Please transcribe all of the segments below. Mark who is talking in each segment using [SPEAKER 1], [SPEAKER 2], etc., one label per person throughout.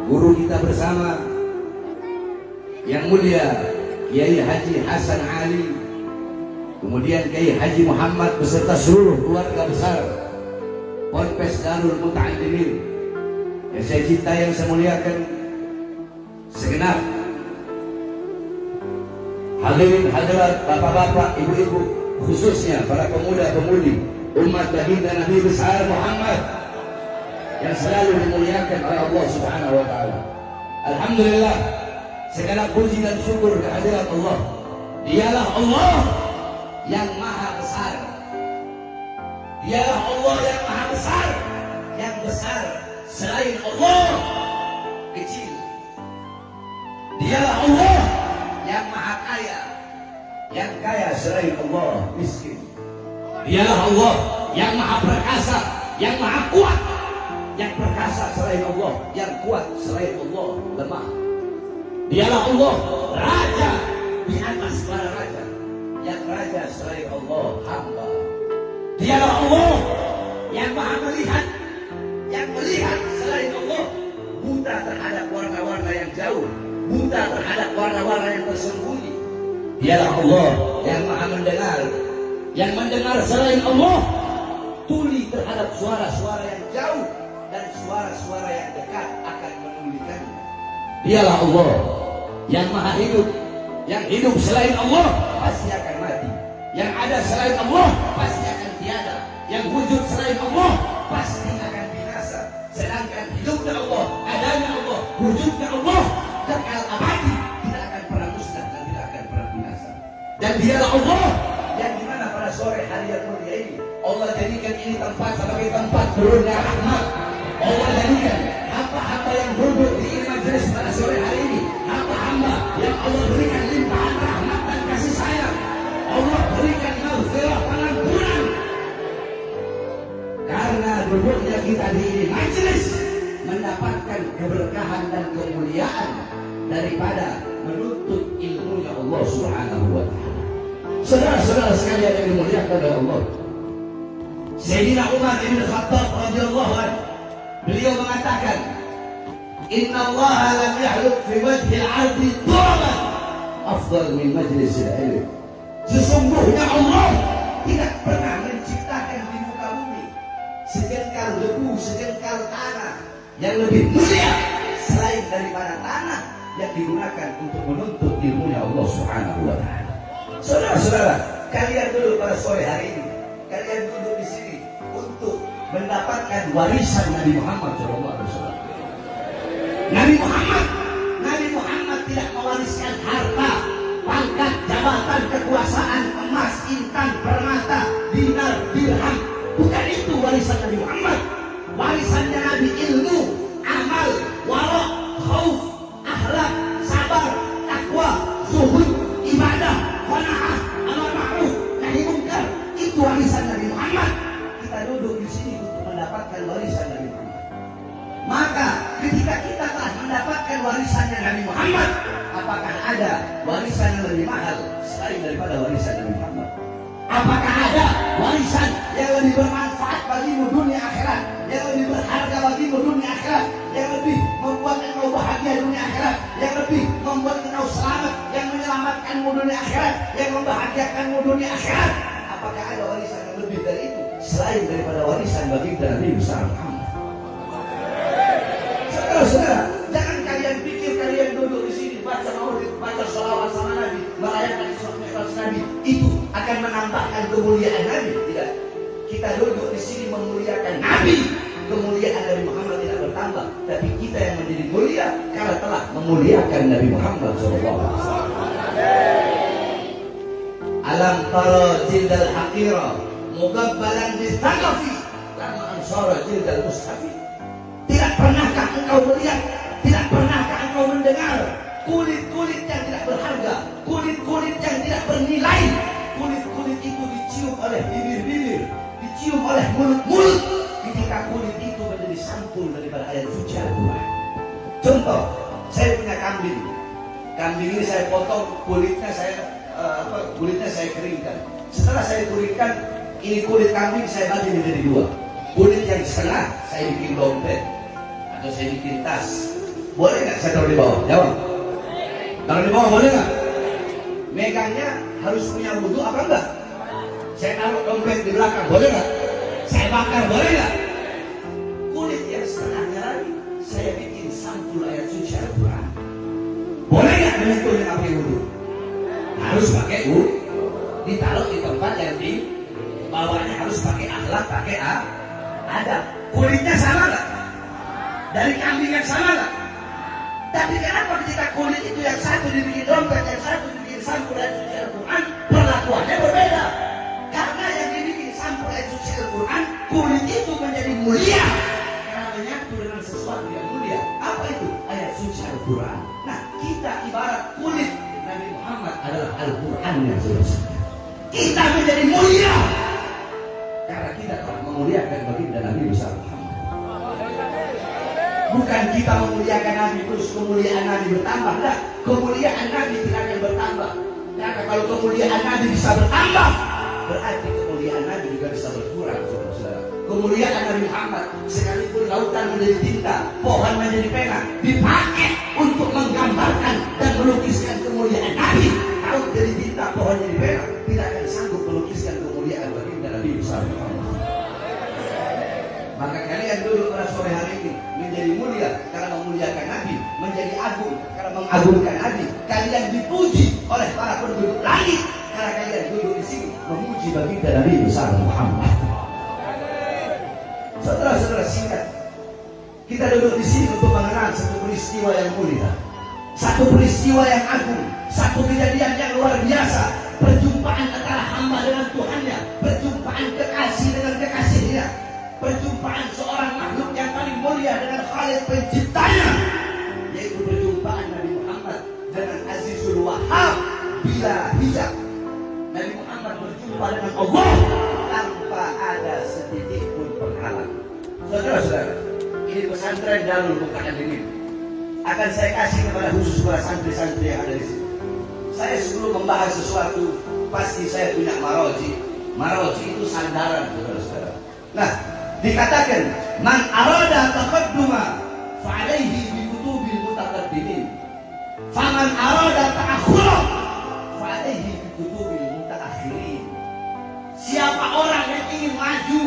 [SPEAKER 1] guru kita bersama yang mulia Kiai Haji Hasan Ali, kemudian Kiai Haji Muhammad beserta seluruh keluarga besar Ponpes Darul Muta'allimin yang saya cintai, yang saya muliakan, segenap hadirin hadirat, bapak-bapak, ibu-ibu, khususnya para pemuda-pemudi umat baginda Nabi besar Muhammad yang selalu dimuliakan oleh Allah Subhanahu wa taala. Alhamdulillah, segala puji dan syukur kehadirat Allah. Dialah Allah yang maha besar. Dialah Allah yang maha besar. Yang besar selain Allah kecil. Dialah Allah yang maha kaya. Yang kaya selain Allah miskin. Dialah Allah yang maha perkasa, yang maha kuat. Yang perkasa selain Allah, yang kuat selain Allah lemah. Dialah Allah raja di atas para raja. Yang raja selain Allah hamba. Dialah Allah yang maha melihat. Yang melihat selain Allah buta terhadap warna-warna yang jauh, buta terhadap warna-warna yang tersembunyi. Dialah Allah yang maha mendengar. Yang mendengar selain Allah tuli terhadap suara-suara yang jauh dan suara-suara yang dekat akan menulikannya. Dialah Allah yang maha hidup. Yang hidup selain Allah pasti akan mati. Yang ada selain Allah pasti akan tiada. Yang wujud selain Allah pasti akan binasa. Sedangkan hidupnya Allah, adanya Allah, wujudnya Allah kekal abadi, tidak akan pernah musnah dan tidak akan pernah binasa. Dan dialah Allah yang dimana pada sore hari yang mulia ini Allah jadikan ini tempat sebagai tempat turunnya rahmat. Allah jadikan hamba-hamba yang duduk di ini majelis pada sore hari ini hamba-hamba yang Allah berikan limpahan rahmat dan kasih sayang. Allah berikan maghfirah, pengampunan. Karena duduknya kita di ini majelis mendapatkan keberkahan dan kemuliaan daripada menuntut ilmunya Allah Subhanahu wa taala. Saudara-saudara sekalian yang dimuliakan oleh Allah, Sayyidina Umar bin Khattab radhiyallahu anhu, beliau mengatakan, Inna Allah lam yahluk fi wajhi al-'abdi turaban afdal min majlisil ilm. Sesungguhnya Allah tidak pernah menciptakan di muka bumi sejengkal debu, sejengkal tanah yang lebih mulia selain daripada tanah yang digunakan untuk menuntut ilmunya Allah Subhanahu wa taala. Saudara-saudara, kalian duduk pada sore hari ini, kalian duduk di sini untuk mendapatkan warisan Nabi Muhammad SAW. Nabi Muhammad tidak mewariskan harta, pangkat, jabatan, kekuasaan, emas, intan, permata, dinar, dirham. Bukan itu warisan Nabi Muhammad. Warisannya Nabi ilmu, amal, wara', khauf, akhlak, sabar, takwa, zuhud, ibadah, qanaah, amar ma'ruf, nahi munkar. Itu warisan Nabi Muhammad. Kita duduk di sini untuk mendapatkan warisan Nabi Muhammad. Maka ketika kita telah mendapatkan warisannya Nabi Muhammad, apakah ada warisan yang lebih mahal selain daripada warisan Nabi Muhammad? Apakah ada warisan yang lebih bermanfaat bagimu dunia akhirat, yang lebih berharga bagimu dunia akhirat, yang lebih membuat engkau bahagia dunia akhirat, yang lebih membuat engkau selamat, yang menyelamatkanmu dunia akhirat, yang membahagiakanmu dunia akhirat? Apakah ada warisan yang lebih dari itu selain daripada warisan baginda Nabi besar Muhammad? Saudara, jangan kalian pikir kalian duduk di sini baca maulid, baca sholawat sama Nabi, merayakan Isra Mi'raj Nabi, itu akan menambahkan kemuliaan Nabi. Tidak. Kita duduk di sini memuliakan Nabi. Kemuliaan Nabi Muhammad tidak bertambah, tapi kita yang menjadi mulia karena telah memuliakan Nabi Muhammad SAW. Alam tara jildal haqira mugabbalan bisaqafi lama ansara jildal mushafi. Tidak pernahkah engkau melihat, tidak pernahkah engkau mendengar kulit-kulit yang tidak berharga, kulit-kulit yang tidak bernilai? Kulit-kulit itu dicium oleh bibir-bibir, dicium oleh mulut-mulut, ketika kulit itu menjadi sampul daripada ayat suci Al-Quran. Contoh, saya punya kambing. Kambing ini saya potong, kulitnya saya keringkan. Setelah saya keringkan, ini kulit kambing saya bagi menjadi dua. Kulit yang setengah saya bikin dompet atau saya bikin tas. Boleh nggak saya taruh di bawah? Jawab. Taruh di bawah boleh nggak? Megangnya harus punya wudhu apa enggak? Saya taruh dompet di belakang boleh nggak? Saya bakar boleh nggak? Kulit yang setengahnya lagi saya bikin sampul ayat suci Al-Quran. Boleh nggak menyentuh dengan pakai wudhu? Harus pakai wudhu. Ditaruh di tempat yang di bawahnya harus pakai akhlak, pakai adab. Kulitnya sama nggak? Dari kambing yang sama nggak? Tapi kenapa ketika kulit itu yang satu dibikin dompet, yang satu dibikin sampul ayat suci Al-Quran, perlakuannya berbeda? Karena yang dibikin sampul ayat suci Al-Quran, kulit itu menjadi mulia karena menyatu dengan sesuatu yang mulia. Apa itu? Ayat suci Al-Quran. Nah, kita ibarat kulit Nabi Muhammad adalah Al-Quran yang selesai. Kita menjadi mulia karena kita telah memuliakan baginda Nabi besar Muhammad. Bukan kita memuliakan Nabi terus kemuliaan Nabi bertambah. Nah, kemuliaan Nabi tidak akan bertambah. Karena kalau kemuliaan Nabi bisa bertambah, berarti kemuliaan Nabi juga bisa berkurang, saudara-saudara. Kemuliaan Nabi Muhammad sekalipun lautan menjadi tinta, pohon menjadi pena, dipakai untuk menggambarkan dan melukiskan kemuliaan Nabi. Laut jadi tinta, pohon jadi pena, tidak akan sanggup melukiskan kemuliaan baginda Nabi besar Muhammad. Maka kalian dulu pada sore hari ini menjadi mulia karena memuliakan Nabi, menjadi agung karena mengagungkan Nabi. Kalian dipuji oleh para penduduk langit karena kalian duduk di sini memuji baginda Nabi besar Muhammad. Saudara-saudara, singkat, kita duduk di sini untuk mengenal satu peristiwa yang mulia, satu peristiwa yang agung, satu kejadian yang luar biasa, perjumpaan antara hamba dengan Tuhannya, perjumpaan kekasih dengan kekasihnya, perjumpaan seorang makhluk yang paling mulia dengan Khalik penciptanya, yaitu perjumpaan Nabi Muhammad dengan Azizul Wahhab bila hijab. Nabi Muhammad berjumpa dengan Allah tanpa ada sedikit pun penghalang. Saudara-saudara, ini pesantren Darul Bukaan ini akan saya kasih kepada khusus para santri-santri yang ada di sini. Saya sebelum membahas sesuatu pasti saya punya maroji. Maroji itu sandaran, saudara-saudara. Nah, dikatakan man arada taqadduma fa'alaihi bi kutubil mutaqaddimin, faman arada ta'akhura fa'alaihi bi kutubil mutaakhirin. Siapa orang yang ingin maju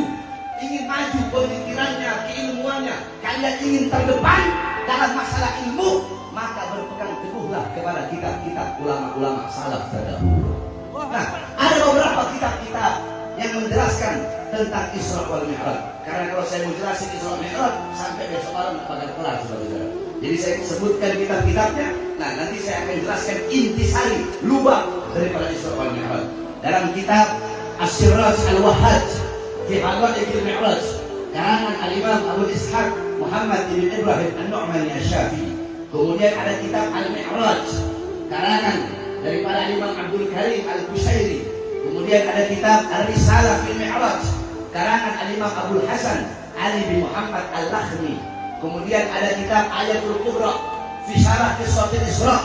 [SPEAKER 1] pemikirannya, keilmuannya, kalian ingin terdepan dalam masalah ilmu, maka berpegang teguhlah kepada kitab-kitab ulama-ulama salaf terdahulu. Nah, ada beberapa kitab-kitab yang menjelaskan tentang Isra wal Mi'raj. Karena kalau saya mau jelasin Isra wal Mi'raj sampai besok malam tidak bakal kelar, saudara-saudara. Jadi saya sebutkan kitab-kitabnya. Nah, nanti saya akan jelaskan intisari, lubang daripada Isra wal Mi'raj. Dalam kitab As-Siraj Al-Wahhaj fi Haqaiq Al-Mi'raj, karangan Al-Imam Abu Ishaq Muhammad bin Ibrahim An-Nu'mani Asy-Syafi'i. Kemudian ada kitab Al-Mi'raj, karangan daripada Imam Abdul Karim Al-Qushairi. Kemudian ada kitab Ar-Risalah fil Mi'raj, karangan Al-Imam Abdul Hasan Ali bin Muhammad Al-Lakhmi. Kemudian ada kitab Ayatul Kubra fi Syarah Qissatil Isra,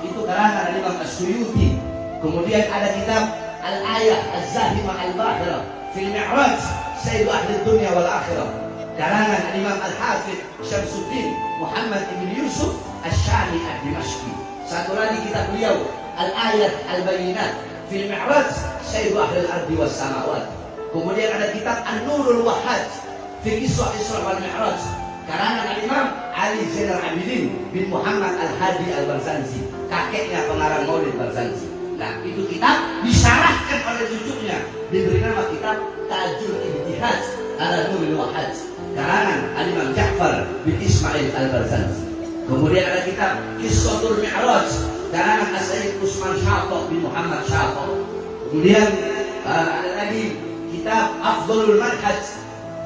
[SPEAKER 1] itu karangan Al-Imam As-Suyuti. Kemudian ada kitab Al-Ayah Az-Zahimah Al-Bahira fil Mi'raj Sayyidu Ahli Dunya wal Akhirah, karangan Al-Imam Al-Hafidh Syamsuddin Muhammad ibn Yusuf Asy-Syami Ad-Dimashqi. Satu lagi kitab beliau Al-Ayat Al-Bayinat fil Mi'raj Sayyidu Ahli Al-Ardi was Samawat. Kemudian ada kitab An-Nurul Wahhaj fi Qissah Isra wal Mi'raj, karangan Al-Imam Ali Zainal Abidin bin Muhammad Al-Hadi Al-Barzanji, kakeknya pengarang Maulid Barzanji. Nah, itu kitab disyarahkan oleh cucunya, diberi nama kitab Tajul Ijtihad ala Nurul Wahhaj, karangan Al-Imam Ja'far bin Ismail Al-Barzanji. Kemudian ada kitab Qissatul Mi'raj, karangan As-Sayyid Usman Syaqq bin Muhammad Syaqq. Kemudian ada lagi kitab Afdhalul Manhaj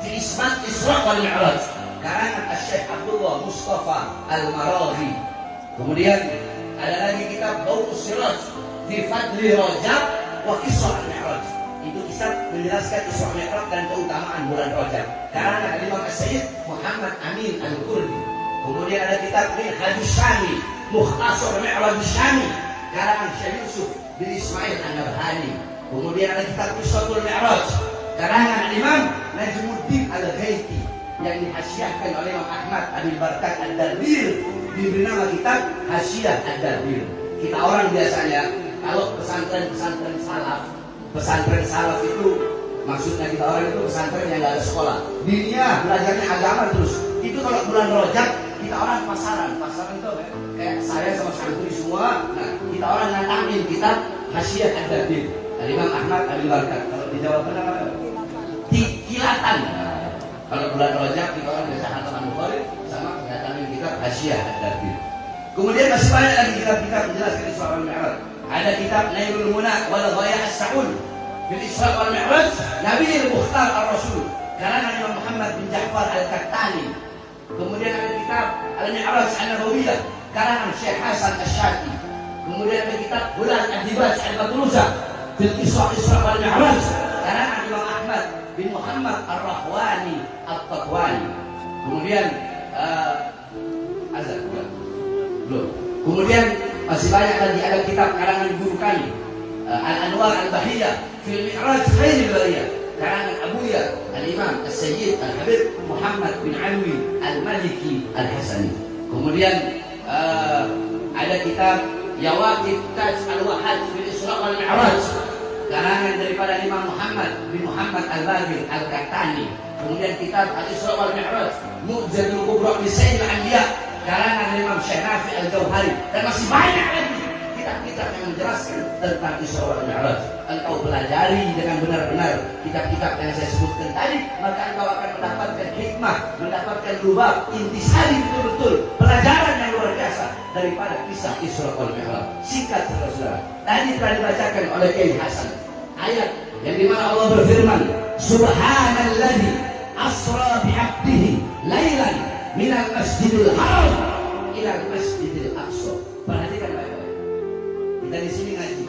[SPEAKER 1] fi Ismat Isra wal Mi'raj, karangan Asy-Syaikh Abdullah Mustafa Al-Maraghi. Kemudian ada lagi kitab Bawus Siraj fi Fadli Rajab wa Qissah Al-Mi'raj. Itu kisah menjelaskan Isra Mi'raj dan keutamaan bulan Rajab, karangan Imam As-Sayyid Muhammad Amin Al-Qurdi. Kemudian ada kitab Minhajus Syami Mukhtasar Mi'raj Syami, karangan Syekh Yusuf bin Ismail An-Nabhani. Kemudian ada kitab Qissatul Mi'raj, karangan Imam Najmuddin Al-Ghaiti yang dihasyiahkan oleh Imam Ahmad Abil Barkat Ad-Darwir diberi nama kitab Hasyiah Ad-Dabir. Kita orang biasanya kalau pesantren salaf itu maksudnya kita orang itu pesantren yang nggak ada sekolah, dunia belajarnya agama terus. Itu kalau bulan Rajab kita orang pasaran itu kayak saya sama santri semua. Nah, kita orang nantangin kitab Hasyiah Ad-Dabir. Imam Ahmad Abi Barkat. Kalau di Jawa Tengah apa? Kilatan. Kalau bulan Rajab kita orang biasa hantaman Bukhari sama nantangin kitab Hasyiah Ad-Dabir. Kemudian masih banyak lagi kitab-kitab menjelaskan Isra wal Mi'raj. Ada kitab Nailul Muna wal Ghaya As-Sa'ud fil Isra wal Mi'raj Nabi al-Mukhtar ar-Rasul karangan Imam Muhammad bin Ja'far al-Kattani. Kemudian ada kitab Al-Mi'raj An-Nabawiyah karangan Syekh Hasan Asy-Syati. Kemudian ada kitab Bulan Ad-Dibaj Al-Matruza fil Isra wal Mi'raj karangan Imam Ahmad bin Muhammad Ar-Rahwani At-Tatwani. Kemudian belum. Kemudian masih banyak lagi ada kitab karangan guru kami Al-Anwar Al-Bahiyah fil Mi'raj Khairil Bariyah karangan Abuya Al-Imam As-Sayyid Al-Habib Muhammad bin Alwi Al-Maliki Al-Hasani. Kemudian ada kitab Yawaqit Taj Al-Wahad fil Isra wal Mi'raj karangan daripada Imam Muhammad bin Muhammad Al-Bagir Al-Kattani. Kemudian kitab Al-Isra wal Mi'raj Mu'jamul Kubra li Sayyidil Anbiya karangan Imam Syekh Nafi Al-Jauhari. Dan masih banyak lagi kitab-kitab yang menjelaskan tentang Isra wal Mi'raj. Engkau pelajari dengan benar-benar kitab-kitab yang saya sebutkan tadi, maka engkau akan mendapatkan hikmah, mendapatkan lubab, intisari betul-betul pelajaran yang luar biasa daripada kisah Isra wal Mi'raj. Singkat saudara-saudara, tadi telah dibacakan oleh Kiai Hasan ayat yang dimana Allah berfirman, Subhanalladzi asra bi'abdihi lailan minal masjidil haram ilal masjidil aqsa. Perhatikan baik-baik. Kita di sini ngaji.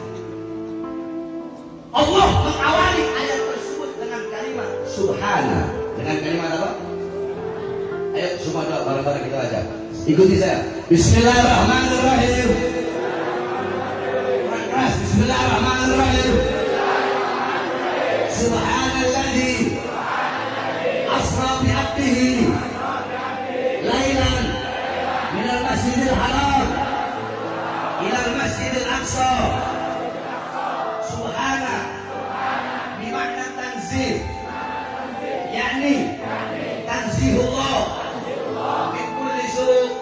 [SPEAKER 1] Allah mengawali ayat tersebut dengan kalimat Subhana. Dengan kalimat apa? Ayo semua doa bareng-bareng kita baca. Ikuti saya. Bismillahirrahmanirrahim. Keras. Bismillahirrahmanirrahim. Subhanalladzi asra bi'abdihi lailan minal masjidil haram ilal masjidil aqsa. Subhana bimakna tanzih, yakni tanzihullah min kulli su'.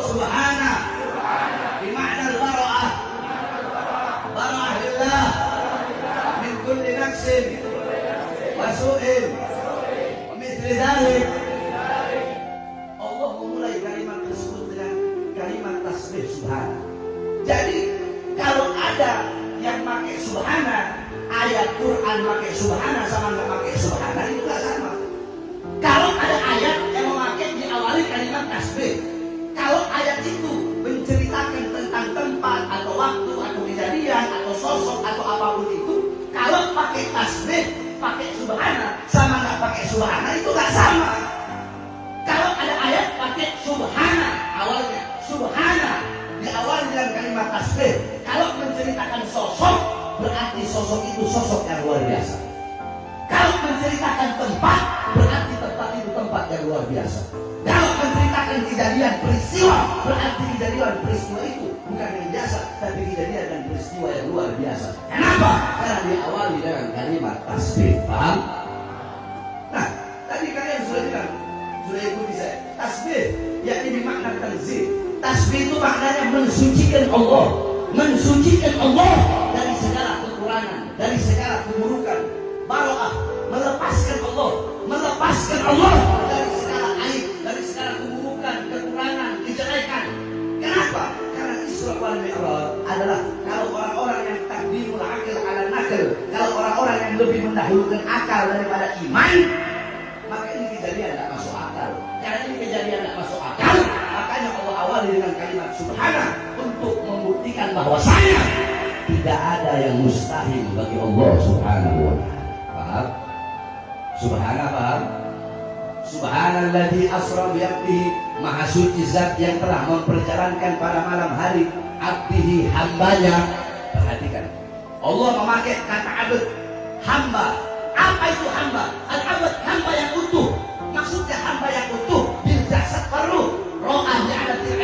[SPEAKER 1] Subhana bimakna al-bara'ah, bara'ah lillah min kulli nafsin wa su'in wa mithli dhalik. Subhana. Jadi kalau ada yang pakai subhana, ayat Quran pakai subhana sama nggak pakai subhana itu nggak sama. Kalau ada ayat yang memakai diawali kalimat tasbih, kalau ayat itu menceritakan tentang tempat atau waktu atau kejadian atau sosok atau apapun itu, kalau pakai tasbih, pakai subhana sama nggak pakai subhana itu nggak sama. Kalau ada ayat pakai subhana awalnya, subhana diawali dengan kalimat tasbih. Kalau menceritakan sosok, berarti sosok itu sosok yang luar biasa. Kalau menceritakan tempat, berarti tempat itu tempat yang luar biasa. Kalau menceritakan kejadian peristiwa, berarti kejadian peristiwa itu bukan yang biasa, tapi kejadian dan peristiwa yang luar biasa. Kenapa? Karena diawali dengan kalimat tasbih. Paham? Nah, tadi kalian sudah bilang, sudah ikuti saya. Tasbih, yakni bermakna tanzih. Tasbih itu maknanya mensucikan Allah, mensucikan Allah dari segala kekurangan, dari segala keburukan. Baro'ah, melepaskan Allah dari segala aib, dari segala keburukan, kekurangan, kejelekan. Kenapa? Karena Isra wal Mi'raj adalah kalau orang-orang yang takdimul akil ala nakal, kalau orang-orang yang lebih mendahulukan akal daripada iman, maka ini kejadian tidak masuk akal. Karena ini kejadian tidak masuk akal, makanya Allah awali dengan kalimat Subhana untuk membuktikan bahwasanya tidak ada yang mustahil bagi Allah Subhanahu wa ta'ala. Paham? Subhana, paham? Subhanalladzi asra bi 'abdihi, maha suci zat yang telah memperjalankan pada malam hari abdihi, hambanya. Perhatikan, Allah memakai kata abd, hamba. Apa itu hamba? Al-abd, hamba yang utuh. Maksudnya hamba yang utuh bil jasad perlu ro'ah li'adatil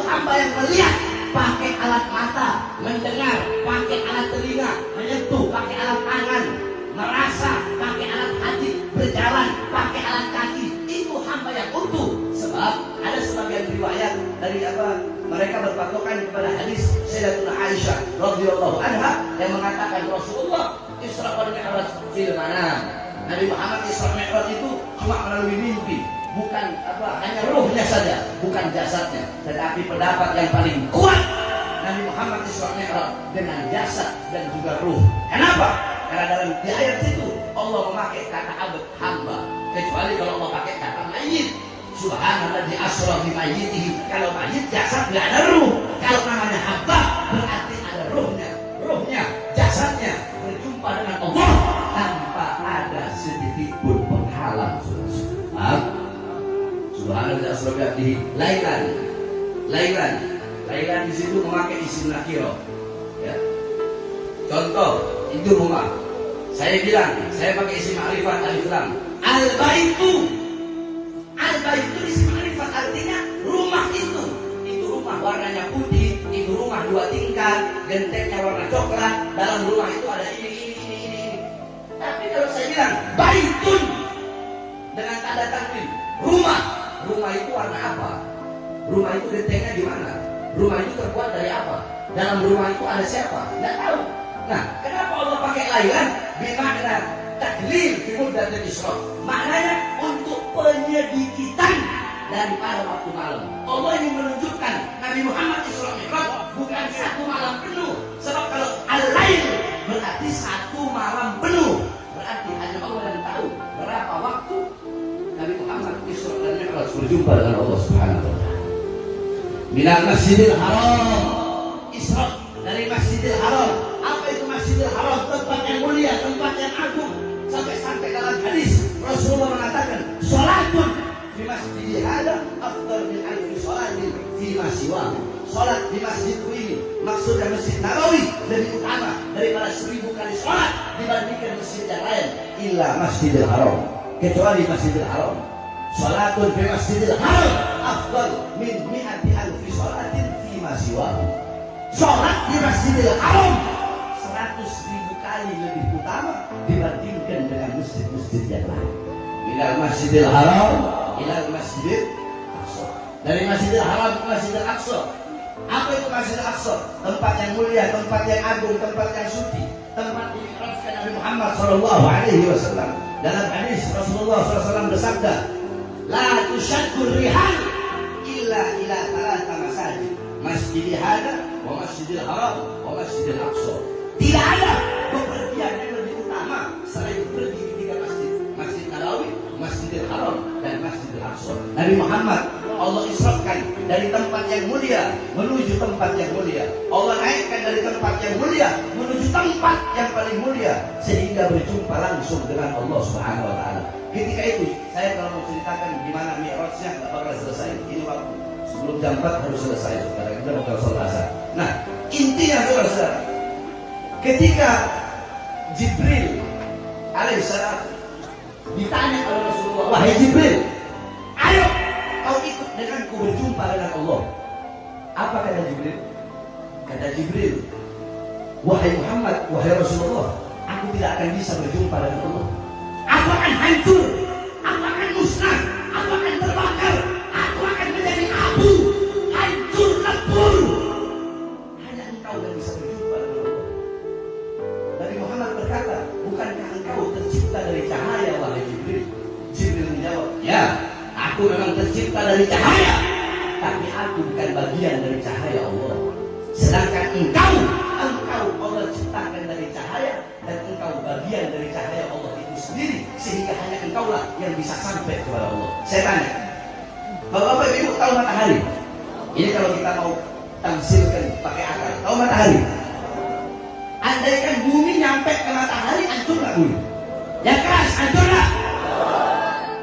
[SPEAKER 1] hamba yang melihat pakai alat mata, mendengar pakai alat telinga, menyentuh pakai alat tangan, merasa pakai alat hati, berjalan pakai alat kaki. Itu hamba yang utuh. Sebab ada sebagian riwayat dari mereka berpatokan kepada hadis Sayyidatuna Aisyah radhiyallahu anha yang mengatakan Rasulullah Isra wal Mi'raj fil manam. Nabi Muhammad Isra Mi'raj itu cuma melalui mimpi, bukan hanya ruhnya saja, bukan jasadnya. Tetapi pendapat yang paling kuat, Nabi Muhammad Isra Mi'raj dengan jasad dan juga ruh. Kenapa? Karena dalam di ayat itu Allah memakai kata abad hamba, kecuali kalau Allah pakai kata mayit. Subhanallah di asra bi mayyitihi. Kalau mayit jasad nggak ada ruh. Kalau namanya hamba berarti ada ruhnya, jasadnya berjumpa dengan Allah tanpa ada sedikit pun penghalang. Subhanallah di asra bi mayyitihi. Lailan di situ memakai isim nakiro. Ya. Contoh itu rumah. Saya bilang, saya pakai isim ma'rifat alif lam. Al-baitu isim ma'rifat artinya rumah itu. Itu rumah warnanya putih, itu rumah 2 tingkat, gentengnya warna coklat, dalam rumah itu ada ini. Tapi kalau saya bilang baitun dengan tanda tanwin, rumah itu warna apa? Rumah itu gentengnya di mana? Rumah itu terbuat dari apa? Dalam rumah itu ada siapa? Nggak tahu. Nah, kenapa Allah pakai lailan? Bimakna taklil fi muddatil isra. Maknanya untuk penyedikitan daripada waktu malam. Allah ingin menunjukkan Nabi Muhammad Isra Mi'raj bukan 1 malam penuh. Sebab kalau al-lail berarti 1 malam penuh. Berarti hanya Allah yang tahu berapa waktu Nabi Muhammad Isra dan Mi'raj berjumpa dengan Allah Subhanahu wa taala. Minal Masjidil Haram. Isra dari Masjidil Haram. Apa itu Masjidil Haram? Tempat yang mulia, tempat yang agung. Sampai dalam hadis Rasulullah mengatakan, "Salatun fi masjidi hada afdal min alfi salatin fi ma siwahu." Salat di masjidku ini, maksudnya Masjid Nabawi, lebih utama daripada 1000 kali salat dibandingkan masjid yang lain. Illa Masjidil Haram, kecuali Masjidil Haram. Salatun fi masjidil haram afdal min mi'ati alfi salatin fi ma siwahu. Salat di Masjidil Haram 100.000 kali lebih utama dibandingkan dengan masjid-masjid yang lain. Ilal Masjidil Haram, ilal Masjidil Aqsa. Dari Masjidil Haram ke Masjidil Aqsa. Apa itu Masjidil Aqsa? Tempat yang mulia, tempat yang agung, tempat yang suci, tempat diikrarkan Nabi Muhammad SAW. Dalam hadis Rasulullah SAW bersabda, "La tushaddu rihal illa ila 3 masajid, Masjidil Hada, wa Masjidil Haram, wa Masjidil Aqsa." Tidak ada bepergian yang lebih utama selain pergi di 3 masjid, Masjid Nabawi, Masjidil Haram, dan Masjidil Aqsa. Nabi Muhammad Allah israfkan dari tempat yang mulia menuju tempat yang mulia. Allah naikkan dari tempat yang mulia menuju tempat yang paling mulia sehingga berjumpa langsung dengan Allah Subhanahu wa taala. Ketika itu saya kalau mau ceritakan gimana Mi'rajnya enggak bakal selesai. Ini waktu sebelum jam 4 harus selesai. Sekarang kita bakal selesai. Nah, intinya saudara, ketika Jibril alaihissalam ditanya oleh Rasulullah, "Wahai Jibril, ayo kau ikut denganku berjumpa dengan Allah." Apa kata Jibril? Kata Jibril, "Wahai Muhammad, wahai Rasulullah, aku tidak akan bisa berjumpa dengan Allah. Aku akan hancur, aku akan musnah, aku akan terbakar, aku akan menjadi abu, hancur lebur. Hanya engkau yang bisa berjumpa dengan Allah." Nabi Muhammad berkata, "Bukankah engkau tercipta dari cahaya, wahai Jibril?" Jibril menjawab, "Ya, aku memang tercipta dari cahaya, tapi aku bukan bagian dari cahaya Allah. Sedangkan engkau Allah ciptakan dari cahaya, dan engkau bagian dari cahaya Allah itu sendiri, sehingga hanya engkaulah yang bisa sampai kepada Allah." Saya tanya, Bapak Ibu tahu matahari? Ini kalau kita mau tamsilkan pakai akal, tahu matahari? Andaikan bumi nyampe ke matahari, hancur nggak bumi? Yang keras, hancur nggak?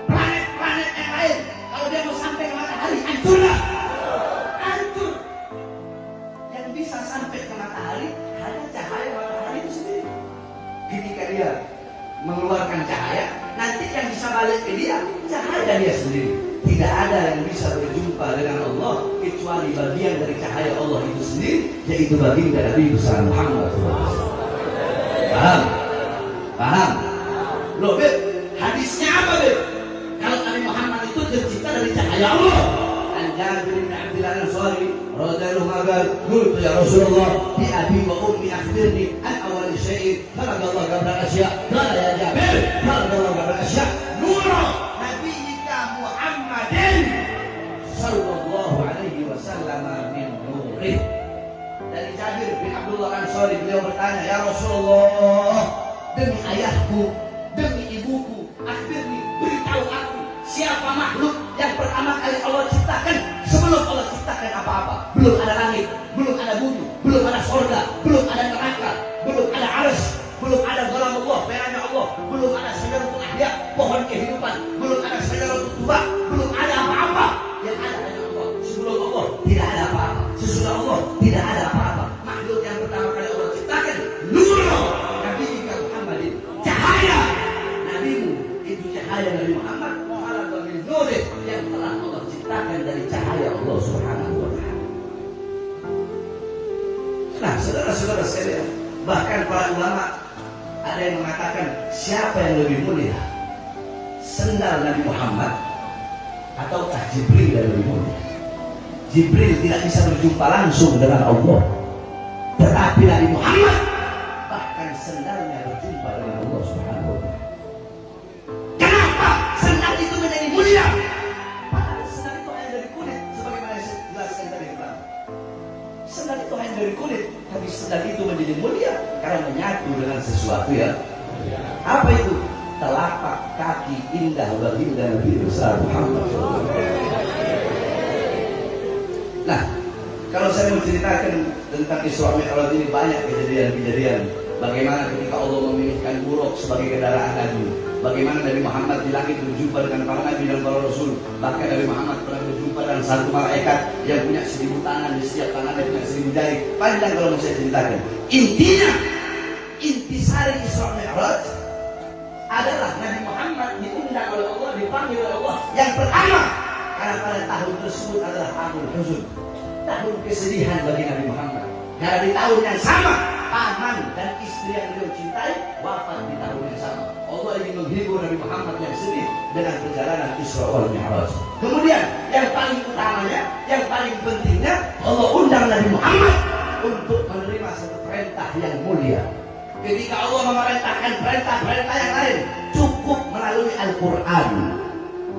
[SPEAKER 1] Planet-planet yang lain, kalau dia mau sampai ke matahari, hancur nggak? Hancur. Yang bisa sampai ke matahari hanya cahaya matahari itu sendiri. Ketika dia mengeluarkan cahaya, nanti yang bisa balik ke dia cahaya dia sendiri. tidak ada yang bisa berjumpa dengan Allah kecuali bagian dari cahaya Allah itu sendiri, yaitu baginda Nabi besar Muhammad SAW. Paham? Paham? Loh, Beb, hadisnya apa, Beb? Kalau Nabi Muhammad itu tercipta dari cahaya Allah. Jabir bin Abdullah Al-Ansari radhiyallahu anhu, "Qultu ya Rasulullah, bi abi wa ummi akhbirni an awwal syai'in khalaqallahu qabla asya." Qala ya Jabir, khalaqallahu qabla asya nura nabiyyika Muhammadin sallallahu alaihi wasallam min nurih. Dari Jabir bin Abdullah Al-Ansari, beliau bertanya, "Ya Rasulullah, demi ayahku, demi ibuku, akhbirni, beritahu aku, siapa makhluk yang pertama kali Allah ciptakan sebelum Allah ciptakan apa-apa? Belum ada langit, belum ada bumi, belum ada surga, belum ada neraka, belum ada arsy, belum ada ghalam Allah, perannya Allah, belum ada syajaratul ahya, pohon kehidupan, belum ada syajaratul tuba, belum ada apa-apa. Yang ada hanya Allah. Sebelum Allah tidak ada apa-apa. Sesudah Allah tidak ada apa-apa. Makhluk yang pertama kali Allah ciptakan nur Nabi Muhammadin, cahaya nabimu itu cahaya Nabi Muhammad yang telah Allah ciptakan dari cahaya Allah Subhanahu wa ta'ala. Nah, saudara-saudara sekalian, bahkan para ulama ada yang mengatakan siapa yang lebih mulia, sendal Nabi Muhammad ataukah Jibril yang lebih mulia? Jibril tidak bisa berjumpa langsung dengan Allah, tetapi Nabi Muhammad bahkan sendalnya berjumpa dengan Allah Subhanahu wa ta'ala. Kenapa sendal itu menjadi mulia? Padahal sendal itu hanya dari kulit, sebagaimana yang saya jelaskan tadi pertama. Sendal itu hanya dari kulit, tapi sendal itu menjadi mulia karena menyatu dengan sesuatu ya. Apa itu? Telapak kaki indah baginda Nabi besar Muhammad. Nah, kalau saya menceritakan tentang Isra Mi'raj ini, banyak kejadian-kejadian. Bagaimana ketika Allah memilihkan buruk sebagai kendaraan Nabi, bagaimana Nabi Muhammad di langit berjumpa dengan para Nabi dan para Rasul. Bahkan Nabi Muhammad pernah berjumpa dengan satu malaikat yang punya 1000 tangan, di setiap tangannya punya 1000 jari. Panjang kalau mau saya ceritakan. Intinya, intisari Isra Mi'raj adalah Nabi Muhammad diundang oleh Allah, dipanggil oleh Allah yang pertama, karena pada tahun tersebut adalah tahun huzn, tahun kesedihan bagi Nabi Muhammad. Karena di tahun yang sama, paman dan istri yang beliau cintai wafat di tahun yang sama. Allah ingin menghibur Nabi Muhammad yang sedih dengan perjalanan Isra wal Mi'raj. Kemudian yang paling utamanya, yang paling pentingnya, Allah undang Nabi Muhammad untuk menerima satu perintah yang mulia. Ketika Allah memerintahkan perintah-perintah yang lain, cukup melalui Al-Quran.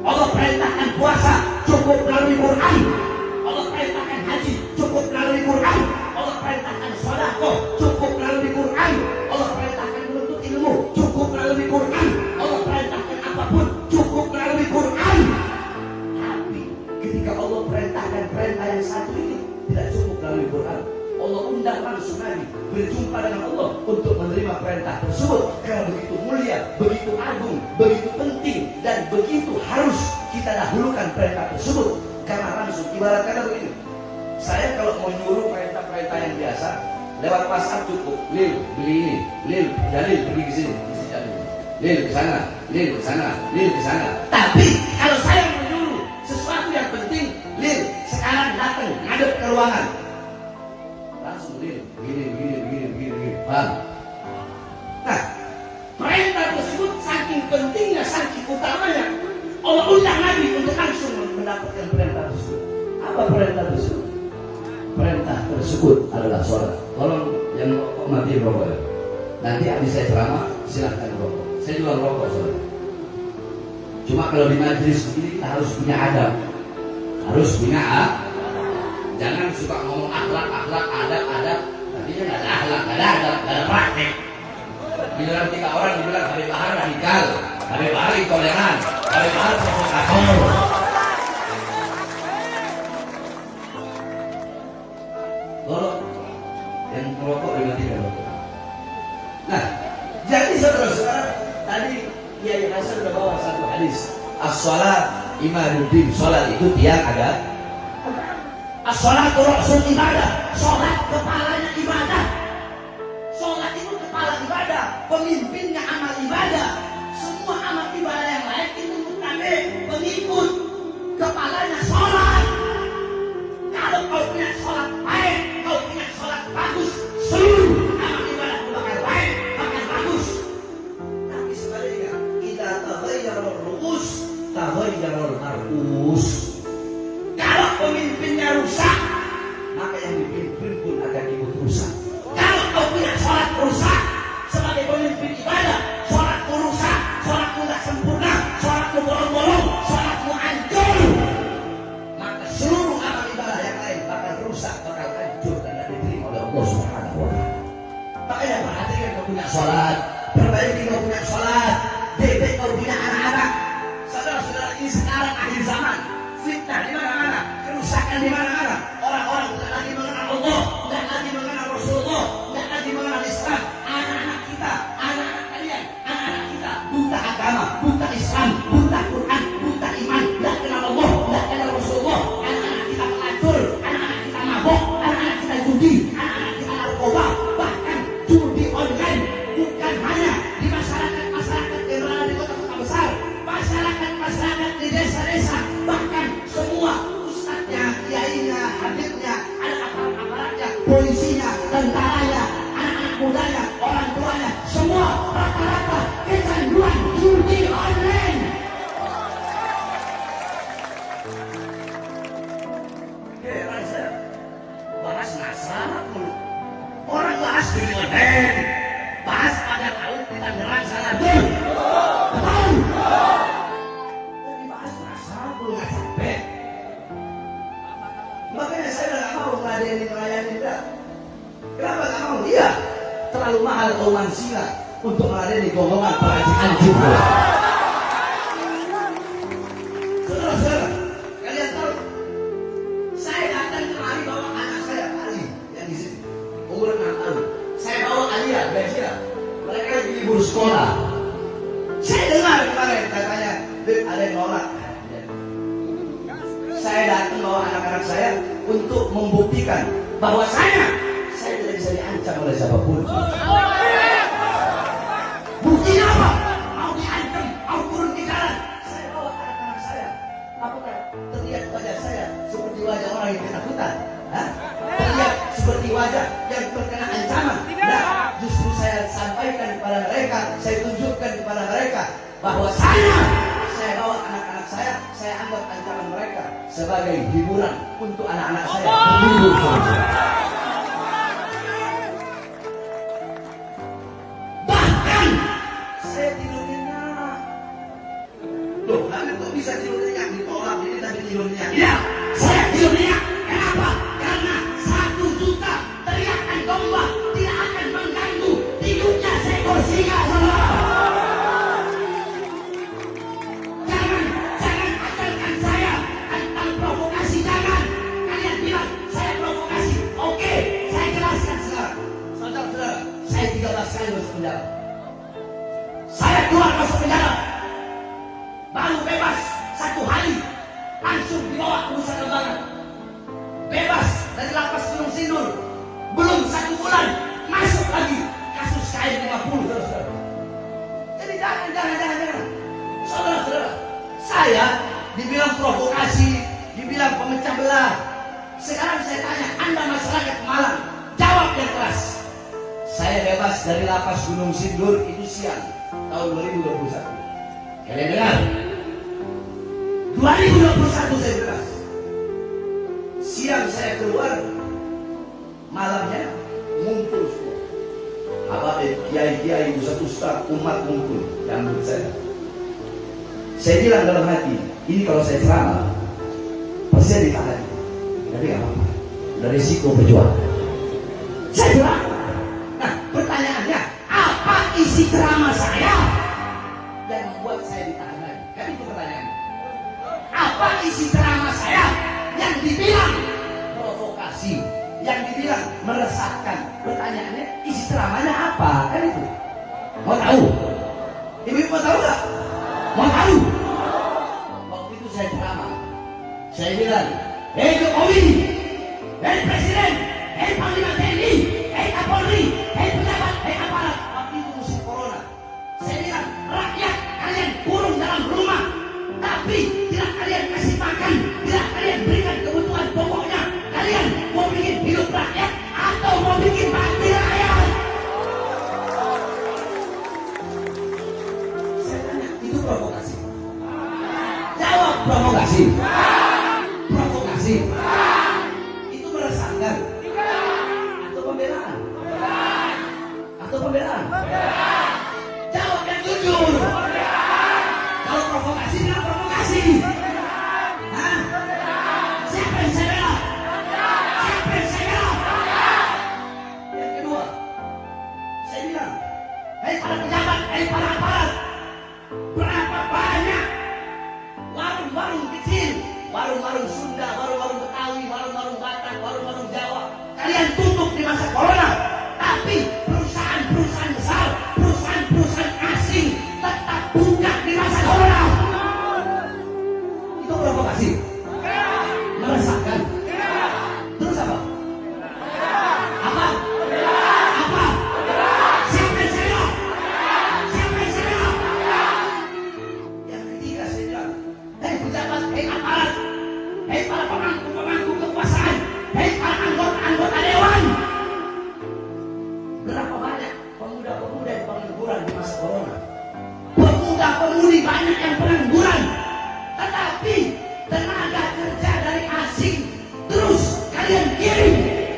[SPEAKER 1] Allah perintahkan puasa, cukup melalui Quran. Allah perintahkan haji, cukup melalui Quran. Allah perintahkan sedekah, cukup melalui Quran. Allah perintahkan menuntut ilmu, cukup melalui Quran. Allah perintahkan apapun, cukup melalui Quran. Tapi ketika Allah perintahkan perintah yang satu ini, tidak cukup melalui Quran. Allah undang langsung Nabi berjumpa dengan Allah untuk menerima perintah tersebut, karena begitu mulia, begitu agung, begitu penting, dan begitu harus kita dahulukan perintah tersebut. Karena langsung ibarat kata begini, saya kalau mau nyuruh perintah-perintah yang biasa lewat WhatsApp cukup, Lil beli ini, Lil Jalil pergi ke sini, Lil ke sana, Lil ke sana, Lil ke sana. Tapi kalau saya menyuruh sesuatu yang penting, Lil sekarang datang ngadep ke ruangan, langsung Lil begini. Paham? Nah, perintah tersebut saking pentingnya, saking utamanya, Allah undang Nabi untuk langsung mendapatkan perintah tersebut. Apa perintah tersebut? Perintah tersebut adalah sholat. Tolong yang rokok mati rokok ya. Nanti habis saya ceramah silahkan rokok. Saya juga rokok soalnya. Cuma kalau di majelis ini kita harus punya adab, harus punya jangan suka ngomong akhlak, adab. Tadinya nggak ada akhlak, nggak ada adab, nggak ada praktek. Bilang 3 orang dibilang Habib Bahar radikal, Habib Bahar intoleran, Habib Bahar provokator. Tolong yang merokok dimatikan. Nah, jadi saudara-saudara, tadi Kiai Hasan sudah bawa satu hadis. As-shalat imaduddin, sholat itu tiang ada. As-shalatu ra'sul ibadah, sholat kepalanya ibadah. Sholat itu kepala ibadah, pemimpinnya amal ibadah. Semua amal ibadah yang lain itu mutabe, pengikut. punya sholat, perbaiki kau punya sholat, didik kau punya anak-anak. Saudara-saudara, ini sekarang akhir zaman, fitnah di mana-mana, kerusakan di mana-mana. Orang-orang tidak lagi mengenal Allah, tidak lagi mengenal Rasulullah, tidak lagi mengenal Islam. Anak-anak kita, anak-anak kalian, anak-anak kita buta agama, buta Islam, buta Quran, buta iman, tidak kenal Allah, tidak kenal Rasulullah. Anak-anak kita pelacur, anak-anak kita mabok, anak-anak kita judi, anak-anak kita narkoba, bahkan judi online. Bukan hanya di masyarakat yang berada di kota-kota besar, masyarakat di desa-desa, bahkan semua ustadznya, kiainya, habibnya, ada aparat-aparatnya, polisinya, tentaranya, anak-anak mudanya, orang tuanya, semua rata-rata kecanduan judi online. Heran saya, bahas nasrani mulu. Orang bahas judi online, bahas pada laut di Tangerang sana tuh. Betul. Jadi bahas nasrani mulu nggak sampai. Makanya saya udah gak mau melayani tidak. Kenapa gak mau? Iya, terlalu mahal kauman sila untuk melayani golongan perajaan juga. Saudara-saudara, kalian tahu, saya datang kemari bawa anak saya, Ali, yang di sini, umur 6 tahun. Saya bawa Alia, Bajira, mereka lagi libur sekolah. Saya dengar kemarin katanya, Beb, ada yang nolak. Saya datang bawa anak-anak saya untuk membuktikan bahwa saya tidak bisa diancam oleh siapapun. Buktinya apa? Mau diancam, mau turun di jalan. Saya bawa anak-anak saya. Apakah terlihat wajah saya seperti wajah orang yang ketakutan? Terlihat seperti wajah yang terkena ancaman? Tidak. Justru saya sampaikan kepada mereka, saya tunjukkan kepada mereka bahwa saya bawa anak-anak saya anggap ancaman mereka sebagai hiburan untuk anak-anak saya berlibur saja. Bahkan saya tidur nyenyak. Loh, kalian kok bisa tidur nyenyak? Ditolak ini tadi tidur nyenyak. Ya, saya tidur nyenyak. Kenapa? Karena 1 juta teriakan domba tidak akan mengganggu tidurnya seekor singa, saudara. Saya keluar masuk penjara, baru bebas 1 hari, langsung dibawa ke Nusa Kambangan. Bebas dari lapas Gunung Sindur, belum 1 bulan, masuk lagi kasus KM50, saudara. Jadi jangan. Saudara-saudara, saya dibilang provokasi, dibilang pemecah belah. Sekarang saya tanya, Anda masyarakat Malang, jawab yang keras. Saya bebas dari lapas Gunung Sindur itu siang tahun 2021. Kalian dengar? 2021 saya bebas. Siang saya keluar, malamnya ngumpul semua. Habaib, kiai-kiai, ustaz-ustaz, umat ngumpul jambut saya. Saya bilang dalam hati, ini kalau saya ceramah pasti saya ditahan. Tapi gak apa-apa, ada risiko perjuangan. Saya bilang, pertanyaannya, apa isi ceramah saya yang membuat saya ditahan lagi? Kan itu pertanyaannya. Apa isi ceramah saya yang dibilang provokasi, yang dibilang meresahkan? Pertanyaannya, isi ceramahnya apa? Kan itu. Mau tahu? Ibu mau tahu nggak? Mau tahu? Waktu itu saya ceramah, saya bilang, hei Jokowi, hei Presiden, hei Panglima TNI, hei Kapolri, hei pejabat, hei aparat. Waktu itu musim corona. Saya bilang, rakyat kalian kurung dalam rumah, tapi tidak kalian kasih makan, tidak kalian berikan kebutuhan pokoknya. Kalian mau bikin hidup rakyat atau mau bikin mati rakyat? Saya tanya, itu provokasi? Jawab, provokasi. Provokasi. Itu meresahkan atau pembelaan? Atau pembelaan? Jawab yang jujur. Kalau provokasi, tidak provokasi. Hah? Siapa yang saya bela? Siapa yang saya bela? Yang kedua, saya bilang, hei para pejabat, hei para aparat, berapa banyak warung-warung kecil, warung-warung Sunda, warung-warung Betawi, warung-warung Batak, warung-warung Jawa, kalian tutup di masa corona, tapi perusahaan-perusahaan besar, perusahaan-perusahaan asing tetap buka di masa corona. Itu provokasi, meresahkan. Terus apa? Apa? Apa? Siapa yang saya? Siapa yang saya? Yang ketiga saya bilang, hei pejabat, hei aparat, hei para pemangku kekuasaan, hei para anggota dewan. Berapa banyak pemuda-pemuda yang pengangguran di masa corona? Pemuda-pemudi banyak yang pengangguran, tetapi tenaga kerja dari asing terus kalian kirim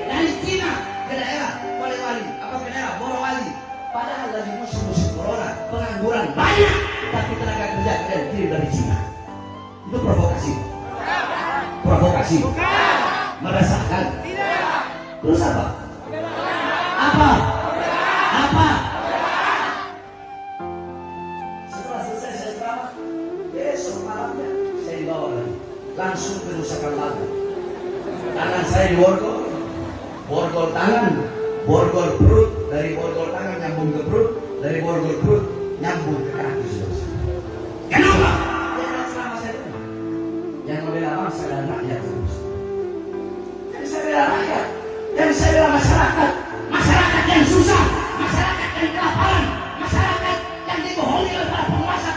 [SPEAKER 1] dari Cina ke daerah Polewali, apa ke daerah Morowali. Padahal lagi musim-musim corona, pengangguran banyak, tapi tenaga kerja kalian kirim dari Cina. Itu provokasi. Provokasi. Meresahkan. Terus apa? Apa? Apa? Setelah selesai saya ceramah, besok malamnya saya dibawa lagi langsung ke Nusa Kambangan. Tangan saya di borgol tangan, borgol perut, dari borgol tangan nyambung ke perut, dari borgol perut nyambung ke kaki. Kenapa? Ya selama saya itu yang membela bangsa dan rakyat terus. Yang saya bela rakyat, yang saya bela masyarakat, masyarakat yang susah, masyarakat yang kelaparan, masyarakat yang dibohongi oleh para penguasa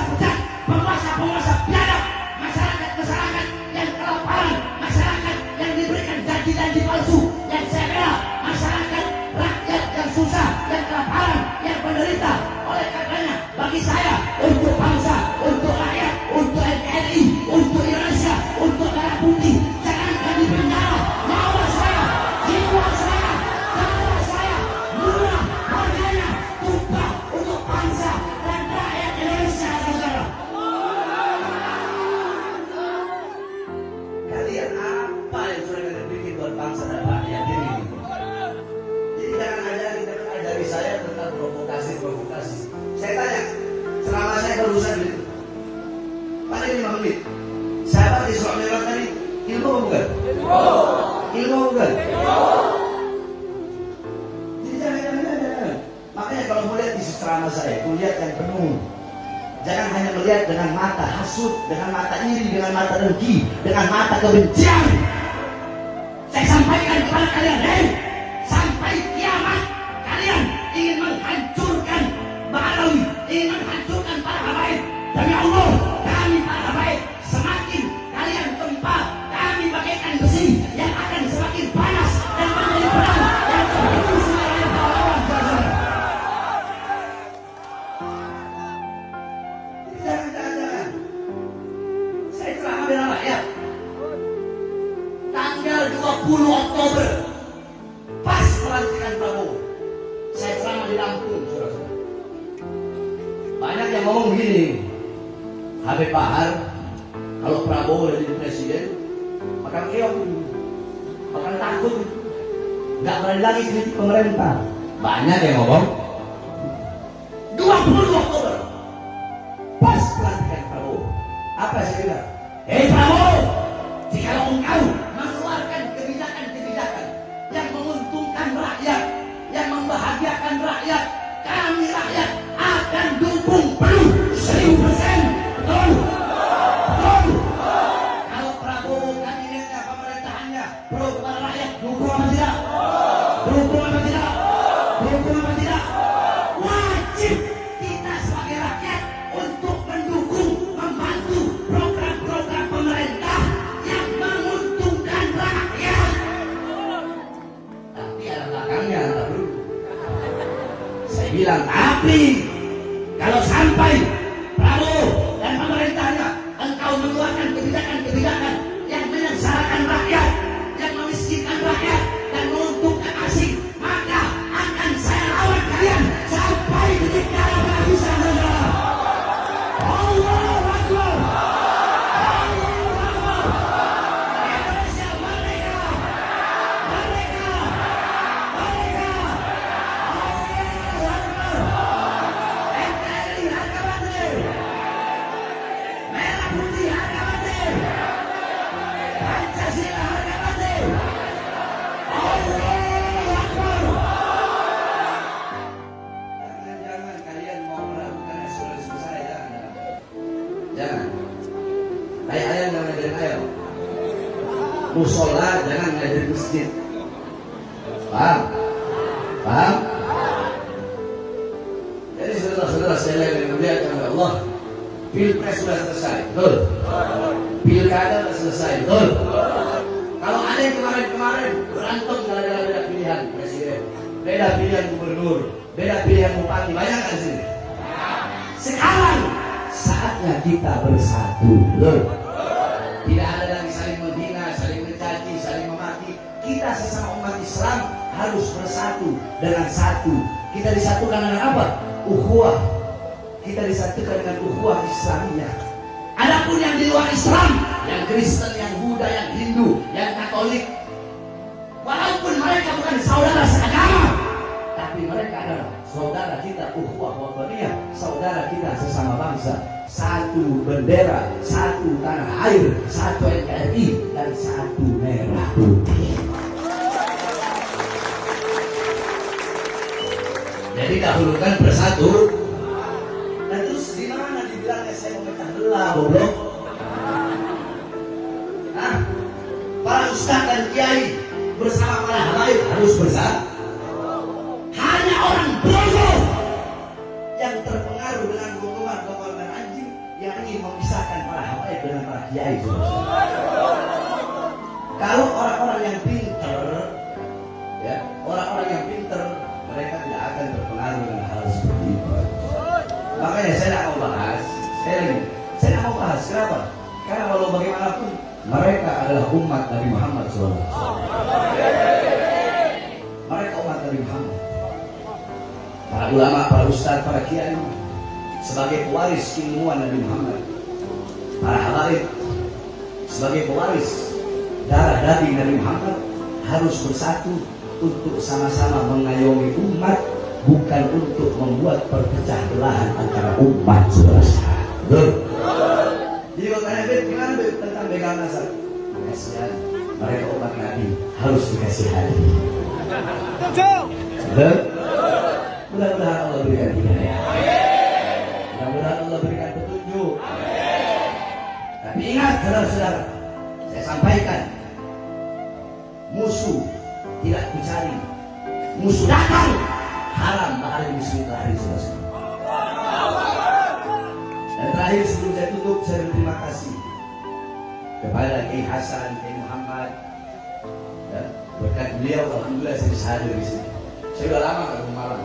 [SPEAKER 1] pecat, penguasa biadab, masyarakat yang kelaparan, masyarakat yang diberikan janji-janji palsu. Yang saya bela masyarakat rakyat yang susah, yang kelaparan, yang menderita. Oleh karenanya bagi saya, untuk bangsa, untuk rakyat, untuk NKRI, untuk Indonesia, untuk darah putih, jangankan di penjara, nyawa saya, jiwa saya, darah saya, murah harganya, tumpah untuk bangsa dan rakyat Indonesia, saudara. Kalian apa yang sudah kalian bikin buat bangsa dan rakyat ini? Jadi jangan ajari saya tentang provokasi. Saya tanya, selama saya berusaha gitu, pada 5 menit, sahabat di Isra Mi'raj tadi, ilmu bukan? Ilmu bukan? Jadi jangan. Makanya kalau melihat isi ceramah saya, lihat yang penuh. Jangan hanya melihat dengan mata hasut, dengan mata iri, dengan mata dengki, dengan mata kebencian. Saya sampaikan kepada kalian, sampai kiamat kalian ingin menghancurkan Ba'alawi, ingin menghancurkan para habaib. Demi Allah, kami para habaib, semakin kalian tempat, kami bagaikan besi yang akan semakin panas dan menjadi pedang yang terhembus oleh pahlawan. Jangan. Saya ceramah bela rakyat. Tanggal 20 Oktober, pas pelantikan Prabowo, saya ceramah di Lampung, saudara-saudara. Banyak yang ngomong begini, Habib Bahar, kalau Prabowo jadi presiden, bakal keok, bakal takut, nggak berani lagi kritik pemerintah. Banyak yang ngomong. 20 Oktober, pas pelantikan Prabowo, apa saya bilang? Hei Prabowo, jika engkau mengeluarkan kebijakan-kebijakan yang menguntungkan rakyat, yang membahagiakan rakyat, kami rakyat akan dukung penuh 1000%. Betul? Kalau Prabowo kabinetnya, pemerintahannya pro kepada rakyat, dukung apa tidak? Dukung apa tidak? Dukung apa tidak? Wajib kita sebagai rakyat untuk mendukung, membantu program-program pemerintah yang menguntungkan rakyat. Tapi ada belakangnya, bro. Saya bilang, tapi kalau sampai Prabowo dan pemerintahnya engkau mengeluarkan kebijakan-kebijakan yang menyengsarakan rakyat, yang memiskinkan rakyat dan menguntungkan asing, maka akan saya lawan kalian sampai titik darah penghabisan. Allahu Akbar. Allahu Akbar. Indonesia merdeka. Merdeka. Merdeka. Allahu Akbar. Jangan. Kayak ayam jangan ngajarin ayam. Musola jangan ngajarin masjid. Paham? Paham? Jadi saudara-saudara saya yang dimuliakan oleh Allah, Pilpres sudah selesai, betul? Pilkada sudah selesai, betul? Kalau ada yang kemarin-kemarin berantem gara-gara beda pilihan presiden, beda pilihan gubernur, beda pilihan bupati, banyak kan sini? Sekarang saatnya kita bersatu, betul? Tidak ada lagi saling menghina, saling mencaci, saling memaki. Kita sesama umat Islam harus bersatu dengan satu. Kita disatukan dengan apa? Ukhuwah. Kita disatukan dengan ukhuwah Islamiyah. Adapun yang di luar Islam, yang Kristen, yang Buddha, yang Hindu, yang Katolik, walaupun mereka bukan saudara seagama, tapi mereka adalah saudara kita, ukhuwah wataniyah, saudara kita sesama bangsa. Satu bendera, satu tanah air, satu NKRI, dan satu merah putih. Jadi dahulukan bersatu. Dan terus di mana dibilangnya saya memecah belah, goblok? Nah, para ustaz dan kiai bersama para habaib harus bersatu. Hanya orang bodoh yang terpengaruh dengan gomongan dan anjing yang ingin memisahkan para habaib dengan para kiai. Kalau orang-orang yang pintar, ya, orang-orang yang pintar, mereka tidak akan terpengaruh dengan hal seperti itu. Makanya saya tidak mau bahas. Saya tidak mau bahas. Kenapa? Karena walau bagaimanapun mereka adalah umat Nabi Muhammad SAW. Mereka umat Nabi Muhammad. Para ulama, para ustaz, para kiai sebagai pewaris keilmuan Nabi Muhammad. Para habaib sebagai pewaris darah daging Nabi Muhammad harus bersatu untuk sama-sama mengayomi umat, bukan untuk membuat perpecah belahan antara umat, saudara. Betul? Jadi kalau tanya Bet, gimana Bet tentang begal nasab? Kasihan, mereka umat Nabi harus dikasih hati. Betul? Mudah-mudahan Allah berikan hidayah. Mudah-mudahan Allah berikan petunjuk. Tapi ingat, saudara-saudara, saya sampaikan, musuh tidak dicari, musuh datang, haram bahari musuh hari selesai. Dan terakhir sebelum saya tutup, saya berterima kasih kepada Kiai Hasan, Kiai Muhammad, ya, berkat beliau alhamdulillah saya bisa hadir di sini. Saya sudah lama ke Pemalang.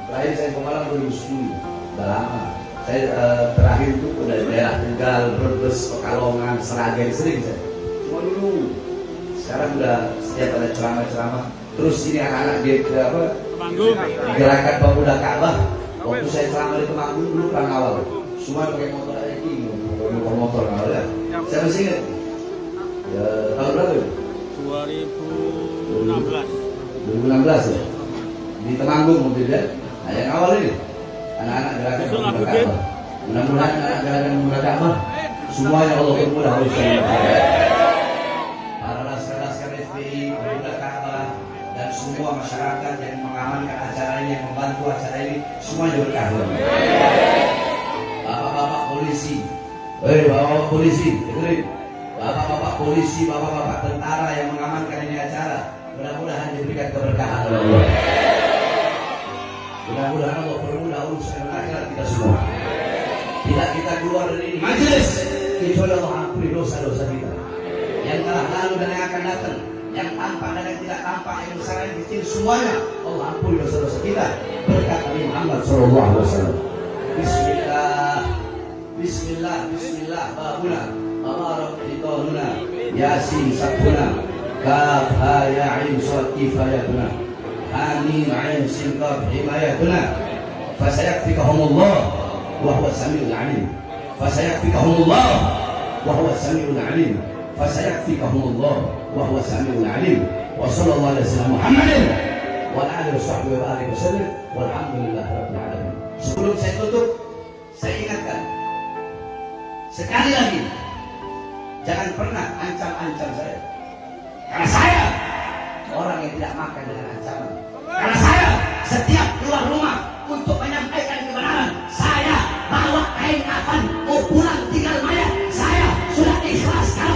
[SPEAKER 1] Terakhir saya ke Pemalang 2010, sudah lama. Saya terakhir itu dari daerah Tegal, Brebes, Pekalongan, Seragen, sering saya. Cuma dulu. Sekarang udah setiap ada ceramah-ceramah. Terus ini anak-anak di gerakan pemuda Ka'bah. Waktu saya ceramah di Temanggung dulu perang awal. Semua pakai motor aja ini, motor awal ya. Saya masih ingat. Ya, tahun berapa ya? 2016 ya. Di Temanggung mobil ya. Nah, yang awal ini anak-anak gerakan pemuda Ka'bah. Mudah-mudahan anak gerakan pemuda Ka'bah semuanya Allah bermudah harus saya. Dan semua masyarakat yang mengamankan acara ini, yang membantu acara ini, semuanya berkah. Bapak-bapak polisi, bapak-bapak polisi, dengerin. Bapak-bapak polisi, bapak-bapak tentara yang mengamankan ini acara, mudah-mudahan diberikan keberkahan oleh Allah. Mudah-mudahan Allah permudah urusan akhirat kita semua. Tidak kita keluar dari ini majelis, kecuali Allah ampuni dosa-dosa kita yang telah lalu dan yang akan datang, yang tampak dan yang tidak tampak, yang besar yang kecil, semuanya Allah ampuni dosa-dosa kita berkat Nabi Muhammad SAW. Bismillah, Bismillah, Bismillah. Babuna, Amarak Hitahuna, Yasin Sabhuna, Kaf Ya Ain Surat Kifayatuna, Hamim Ain Sinkaf Himayatuna. Fasayakfikahumullah wa huwa samiul alim. Fasayakfikahumullah wa huwa samiul alim. Fasayakfikahumullah wa huwa samiul alim. Wa sallallahu alaihi wasallam Muhammadin wa ala alihi washabbihi wa alihi wasallam walhamdulillahi rabbil alamin. Sebelum saya tutup, saya ingatkan sekali lagi, jangan pernah ancam-ancam saya. Karena saya orang yang tidak makan dengan ancaman. Karena saya setiap keluar rumah untuk menyampaikan kebenaran, saya bawa kain kafan mau pulang 3 ikhlas kalau